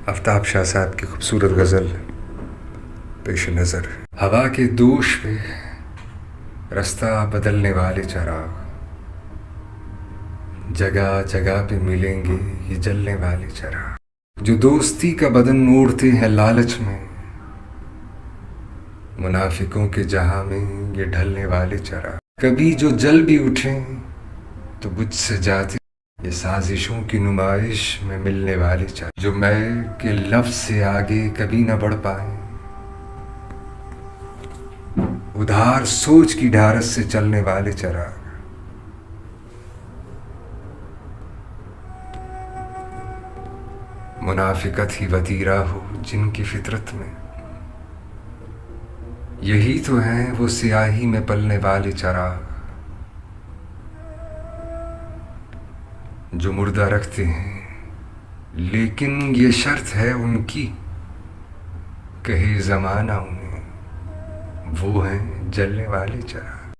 آفتاب شاہ صاحب کی خوبصورت غزل پیش نظر. ہوا کے دوش پہ رستہ بدلنے والے چراغ جگہ جگہ پہ ملیں گے یہ جلنے والے چراغ، جو دوستی کا بدن اوڑھتے ہیں لالچ میں، منافقوں کے جہاں میں یہ ڈھلنے والے چراغ. کبھی جو جل بھی اٹھیں تو بجھ سے جاتے یہ سازشوں کی نمائش میں ملنے والے چراغ، جو میں کے لفظ سے آگے کبھی نہ بڑھ پائیں، ادھار سوچ کی ڈھارس سے چلنے والے چراغ. منافقت ہی وتیرہ ہو جن کی فطرت میں، یہی تو ہیں وہ سیاہی میں پلنے والے چراغ، جو مردہ رکھتے ہیں لیکن یہ شرط ہے ان کی، کہے زمانہ انہیں وہ ہیں جلنے والے چراغ.